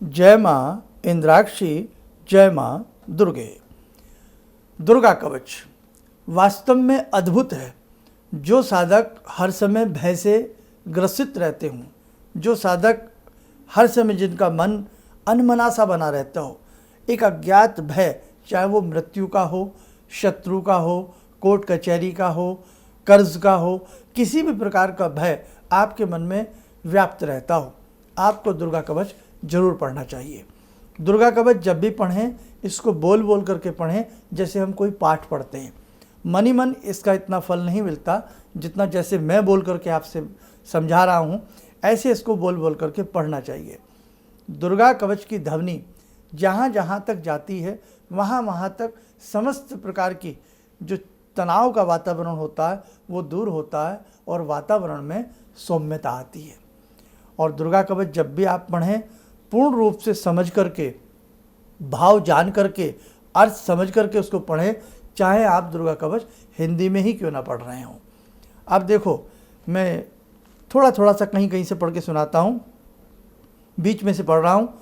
जय माँ इंद्राक्षी, जय माँ दुर्गे। दुर्गा कवच वास्तव में अद्भुत है। जो साधक हर समय भय से ग्रसित रहते हों, जो साधक हर समय जिनका मन अनमना सा बना रहता हो, एक अज्ञात भय, चाहे वो मृत्यु का हो, शत्रु का हो, कोर्ट कचहरी का हो, कर्ज का हो, किसी भी प्रकार का भय आपके मन में व्याप्त रहता हो, आपको दुर्गा कवच जरूर पढ़ना चाहिए। दुर्गा कवच जब भी पढ़ें, इसको बोल बोल करके पढ़ें, जैसे हम कोई पाठ पढ़ते हैं। मन ही मन इसका इतना फल नहीं मिलता जितना जैसे मैं बोल करके आपसे समझा रहा हूँ, ऐसे इसको बोल बोल करके पढ़ना चाहिए। दुर्गा कवच की ध्वनि जहाँ जहाँ तक जाती है, वहाँ वहाँ तक समस्त प्रकार की जो तनाव का वातावरण होता है वो दूर होता है और वातावरण में सौम्यता आती है। और दुर्गा कवच जब भी आप पढ़ें, पूर्ण रूप से समझ करके, भाव जान करके, अर्थ समझ करके उसको पढ़ें, चाहे आप दुर्गा कवच हिंदी में ही क्यों ना पढ़ रहे हों। अब देखो, मैं थोड़ा थोड़ा सा कहीं कहीं से पढ़ के सुनाता हूँ, बीच में से पढ़ रहा हूँ।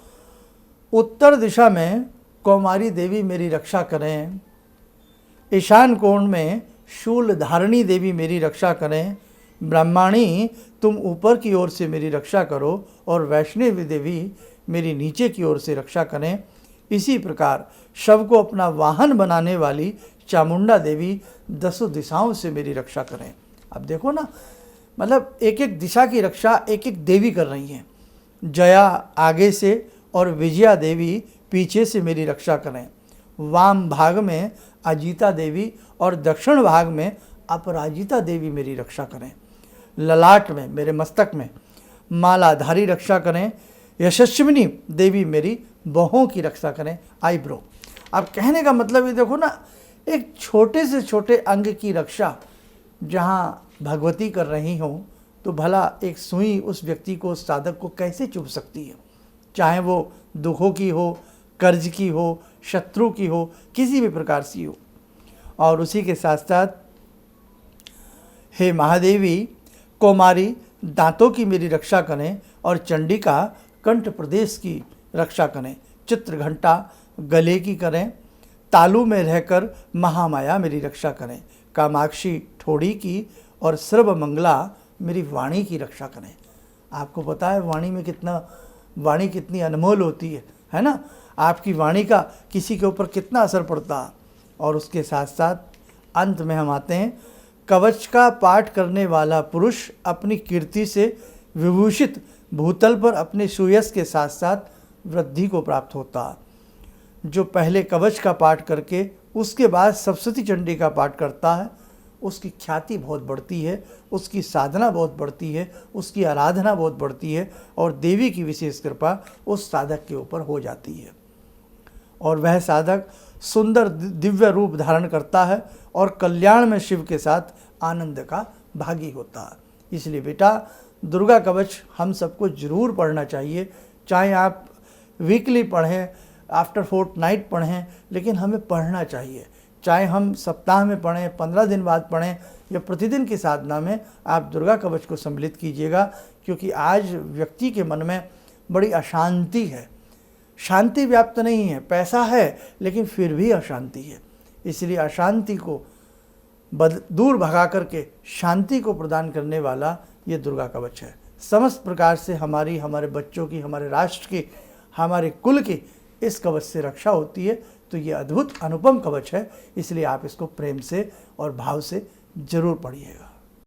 उत्तर दिशा में कौमारी देवी मेरी रक्षा करें, ईशान कोण में शूल धारणी देवी मेरी रक्षा करें, ब्रह्माणी तुम ऊपर की ओर से मेरी रक्षा करो और वैष्णवी देवी मेरी नीचे की ओर से रक्षा करें। इसी प्रकार शव को अपना वाहन बनाने वाली चामुंडा देवी दसों दिशाओं से मेरी रक्षा करें। अब देखो ना, मतलब एक एक दिशा की रक्षा एक एक देवी कर रही हैं। जया आगे से और विजया देवी पीछे से मेरी रक्षा करें। वाम भाग में अजीता देवी और दक्षिण भाग में अपराजिता देवी मेरी रक्षा करें। ललाट में, मेरे मस्तक में मालाधारी रक्षा करें। यशस्विनी देवी मेरी बाहों की रक्षा करें। आईब्रो। अब कहने का मतलब ये देखो ना, एक छोटे से छोटे अंग की रक्षा जहाँ भगवती कर रही हों, तो भला एक सुई उस व्यक्ति को, उस साधक को कैसे चुभ सकती है, चाहे वो दुखों की हो, कर्ज की हो, शत्रु की हो, किसी भी प्रकार से हो। और उसी के साथ साथ हे महादेवी कौमारी दांतों की मेरी रक्षा करें और चंडिका कंठ प्रदेश की रक्षा करें। चित्रघंटा गले की करें। तालु में रहकर महामाया मेरी रक्षा करें। कामाक्षी ठोड़ी की और सर्वमंगला मेरी वाणी की रक्षा करें। आपको पता है वाणी कितनी अनमोल होती है ना। आपकी वाणी का किसी के ऊपर कितना असर पड़ता है। और उसके साथ साथ अंत में हम आते हैं, कवच का पाठ करने वाला पुरुष अपनी कीर्ति से विभूषित भूतल पर अपने सुयश के साथ साथ वृद्धि को प्राप्त होता है। जो पहले कवच का पाठ करके उसके बाद सप्तशती चंडी का पाठ करता है, उसकी ख्याति बहुत बढ़ती है, उसकी साधना बहुत बढ़ती है, उसकी आराधना बहुत बढ़ती है और देवी की विशेष कृपा उस साधक के ऊपर हो जाती है और वह साधक सुंदर दिव्य रूप धारण करता है और कल्याण में शिव के साथ आनंद का भागी होता है। इसलिए बेटा, दुर्गा कवच हम सबको जरूर पढ़ना चाहिए। चाहे आप वीकली पढ़ें, आफ्टर फोर्टनाइट पढ़ें, लेकिन हमें पढ़ना चाहिए। चाहे हम सप्ताह में पढ़ें, 15 दिन बाद पढ़ें या प्रतिदिन की साधना में आप दुर्गा कवच को सम्मिलित कीजिएगा। क्योंकि आज व्यक्ति के मन में बड़ी अशांति है, शांति व्याप्त नहीं है। पैसा है लेकिन फिर भी अशांति है। इसलिए अशांति को दूर भगा करके शांति को प्रदान करने वाला ये दुर्गा कवच है। समस्त प्रकार से हमारे बच्चों की, हमारे राष्ट्र की, हमारे कुल की इस कवच से रक्षा होती है। तो ये अद्भुत अनुपम कवच है, इसलिए आप इसको प्रेम से और भाव से जरूर पढ़िएगा।